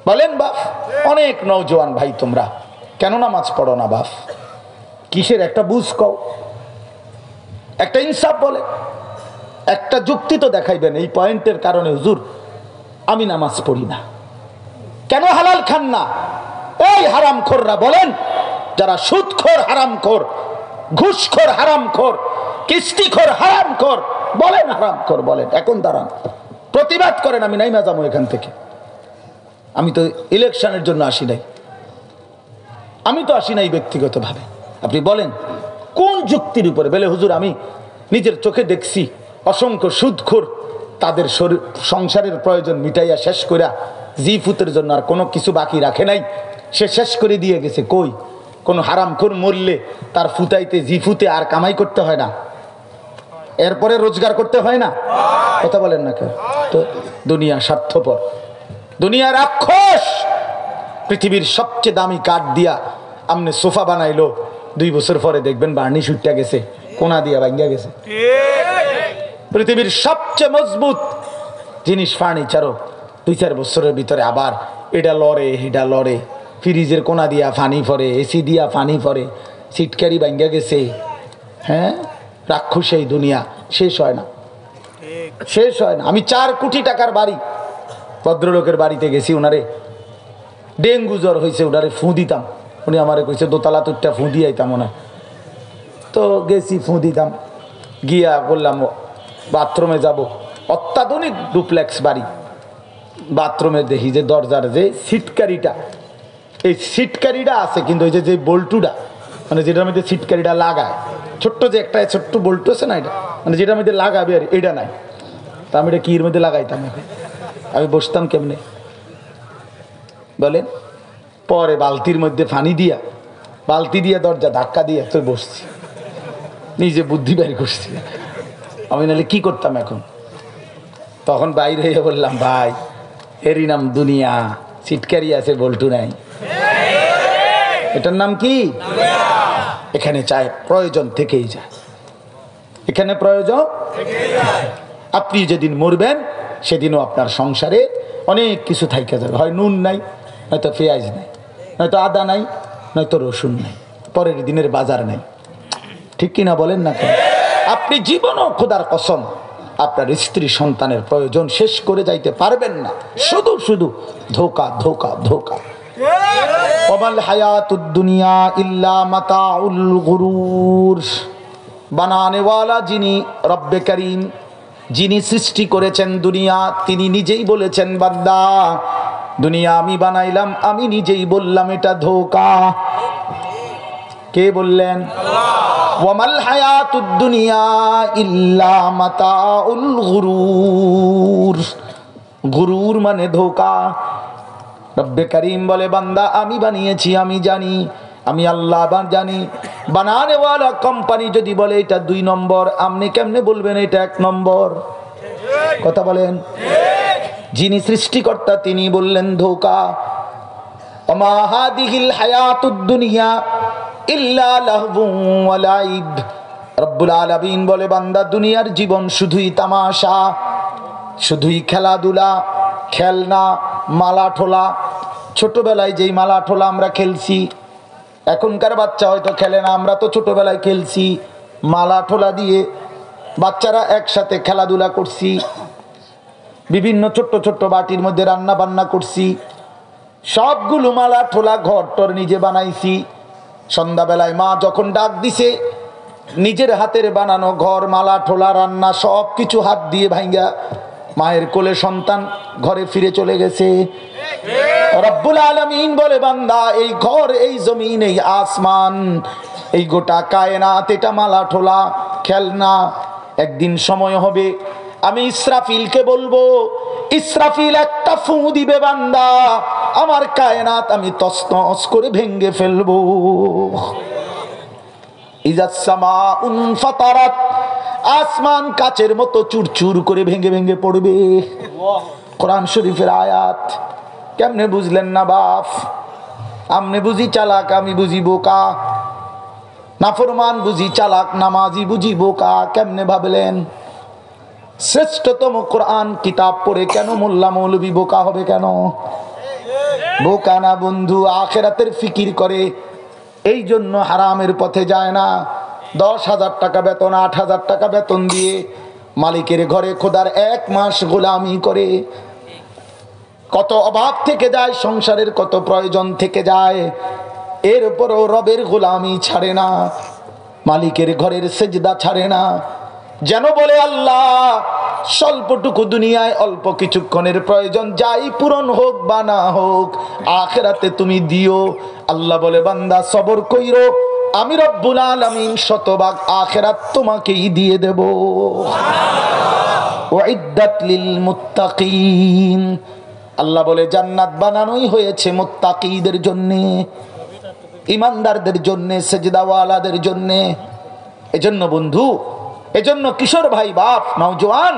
বলেন বাপ? অনেক নওজোয়ান ভাই তোমরা কেন নামাজ পড়ো না বাপ? কিসের একটা বুঝ কও, একটা ইনসাফ বলে, একটা যুক্তি তো দেখাইবেন এই পয়েন্টের কারণে হুজুর আমি নামাজ পড়ি না। কেন হালাল খান না? এই হারামখোররা বলেন, যারা সুদখোর হারামখোর, ঘুষখোর হারামখোর, কিস্তিখোর হারামখোর, বলেন হারামখোর বলেন, এখন দাঁড়ান প্রতিবাদ করেন। আমি নাইমা যাবো এখান থেকে। আমি তো ইলেকশনের জন্য আসি নাই, আমি তো আসি নাই ব্যক্তিগতভাবে। আপনি বলেন কোন যুক্তির উপরে? বলে হুজুর আমি নিজের চোখে দেখছি অসংখ্য সুদখোর তাদের সংসারের প্রয়োজন মিটাইয়া শেষ কইরা জিফুতের জন্য আর কোনো কিছু বাকি রাখে নাই, সে শেষ করে দিয়ে গেছে। কই কোন হারামখোর মরলে তার ফুতাইতে জিফুতে আর কামাই করতে হয় না, এরপরে রোজগার করতে হয় না? কথা বলেন না কেন? তো দুনিয়া স্বার্থপর, দুনিয়া রাক্ষস। পৃথিবীর সবচেয়ে দামি কাঠ দিয়া আমনে সোফা বানাইলো, 2 বছর পরে দেখবেন বার্নি ছুটটা গেছে, কোনা দিয়া ভাঙ্গা গেছে। পৃথিবীর সবচেয়ে মজবুত জিনিস ফার্নিচারও 2-4 বছরের ভিতরে আবার এটা লড়ে এটা লড়ে। ফ্রিজের কোনা দিয়া ফানি পরে, এসি দিয়া ফানি পরে, সিটকারি ভাঙ্গা গেছে। হ্যাঁ, রাক্ষস এই দুনিয়া, শেষ হয় না, শেষ হয় না। আমি 4 কোটি টাকার বাড়ি ভদ্রলোকের বাড়িতে গেছি, ওনারে ডেঙ্গু জ্বর হয়েছে, ওনারে ফু দিতাম। উনি আমারে কইছে দোতলা তুরটা ফু দিয়ে আইতাম। ওনার তো গেছি, ফু দিতাম। গিয়া বললাম বাথরুমে যাব, অত্যাধুনিক ডুপ্লেক্স বাড়ি। বাথরুমে দেখি যে দরজার যে সিটকারিটা, এই সিটকারিটা আছে, কিন্তু ওই যে বল্টুটা, মানে যেটার মধ্যে সিটকারিটা লাগায়, ছোট্ট যে একটা ছোট্ট বল্টু আছে না, এটা মানে যেটার মধ্যে লাগাবে আর এটা নাই। তা আমি এটা কির মধ্যে লাগাইতাম? আমি বসতাম কেমনে বলেন? পরে বালতির মধ্যে পানি দিয়া, বালতি দিয়া দরজা ধাক্কা দিয়ে তো বসছি, নিজে বুদ্ধি বের করছি। আমি নাহলে কি করতাম এখন? তখন বাইরে হয়ে বললাম, ভাই এরই নাম দুনিয়া, সিটকারি আছে বল্টু নাই, এটার নাম কি? এখানে চাই প্রয়োজন থেকেই যায়, এখানে প্রয়োজন। আপনি যেদিন মরবেন সেদিনও আপনার সংসারে অনেক কিছু থাইকা যাবে। হয় নুন নাই, নয়তো পেঁয়াজ নাই, নয়তো আদা নাই, নয়তো রসুন নাই, পরের দিনের বাজার নাই। ঠিক কিনা বলেন না কেন? আপনি জীবনও খোদার কসম আপনার স্ত্রী সন্তানের প্রয়োজন শেষ করে যাইতে পারবেন না। শুধু শুধু ধোকা ধোকা ধোকা। ওয়ামাল হায়াতুদ দুনিয়া ইল্লা মাতাউল গুরুর। বানানেওয়ালা যিনি রব্বে করিম, যিনি সৃষ্টি করেছেন দুনিয়া, তিনি নিজেই বলেছেন বান্দা দুনিয়া আমি বানাইলাম, আমি নিজেই বললাম এটা ধোকা। কে বললেন? ওয়ামাল হায়াতুদ দুনিয়া ইল্লা মাতাউল গুরুর। গুরুর মানে ধোকা। রব্বে করিম বলে বান্দা আমি বানিয়েছি, আমি জানি, আমি আল্লাহ জানি। বানানেওয়ালা কোম্পানি যদি বলে এটা 2 নম্বর, আপনি কেমনে বলবেন এটা 1 নম্বর? কথা বলেন। যিনি সৃষ্টিকর্তা তিনি বললেন ধোকা। ওমা হাদিহিল হায়াতুদ দুনিয়া ইল্লা লাহবুন ওয়া লাইব। রব্বুল আলামিন বলে বান্দা দুনিয়ার জীবন শুধুই তামাশা, শুধুই খেলাধুলা, খেলনা, মালা ঠোলা। ছোটবেলায় যেই মালা ঠোলা আমরা খেলছি, এখনকার বাচ্চা হয়তো খেলে না, আমরা তো ছোটবেলায় খেলছি মালা ঠোলা দিয়ে। বাচ্চারা একসাথে খেলাধুলা করছি, বিভিন্ন ছোট্ট ছোট্ট বাটির মধ্যে রান্না বান্না করছি, সবগুলো মালা ঠোলা ঘর টর নিজে বানাইছি। সন্ধ্যাবেলায় মা যখন ডাক দিছে, নিজের হাতের বানানো ঘর, মালা ঠোলা, রান্না সব কিছু হাত দিয়ে ভাঙ্গা মায়ের কোলে সন্তান ঘরে ফিরে চলে গেছে। রব্বুল আলামিন বলে বান্দা এই ঘর, এই জমিন, এই আসমান, এই গোটা কায়নাত এটা মালা ঠোলা, খেলনা। একদিন সময় হবে আমি ইসরাফিলকে বলবো, ইসরাফিল একটা ফু দিবে বান্দা, আমার কায়নাত আমি তছনছ করে ভেঙে ফেলবো। ইজাস সামাউন ফাতারাত, আসমান কাচের মতো চুরচুর করে ভেঙে ভেঙে পড়বে। কোরআন শরীফের আয়াত। কেমনে বুঝলেন না বাপ? আমনে বুঝি চালাক, আমি বুঝি বোকা। নাফরমান বুঝি চালাক, নামাজি বুঝি বোকা। কেমনে ভাবলেন? শ্রেষ্ঠতম কোরআন কিতাব পড়ে কেন মোল্লা মৌলবি বোকা হবে কেন? বোকা না বন্ধু, আখেরাতের ফিকির করে, এই জন্য হারামের পথে যায় না। 10,000 টাকা বেতন, 8,000 টাকা বেতন দিয়ে মালিকের ঘরে খোদার 1 মাস গোলামি করে। কত অভাব থেকে যায়, সংসারের কত প্রয়োজন থেকে যায়, এর উপরও রবের গোলামি ছাড়ে না, মালিকের ঘরের সেজদা ছাড়ে না। যেন বলে আল্লাহ, স্বল্পটুকু দুনিয়ায় অল্প কিছুক্ষণের প্রয়োজন, যাই পূরণ হোক বা না হোক, আখিরাতে তুমি দিও। আল্লাহ বলে, বান্দা সবর কইরো, আমি রব্বুল আলামিন শতভাগ আখিরাত তোমাকেই দিয়ে দেব। উইদ্দাত লিল মুত্তাকিন, আল্লাহ বলে জান্নাত বানানোই হয়েছে মুত্তাকিদের জন্য, ইমানদারদের জন্য, সেজদাওয়ালাদের জন্য। এজন্য বন্ধু, এজন্য কিশোর ভাই, বাপ, নওজোয়ান,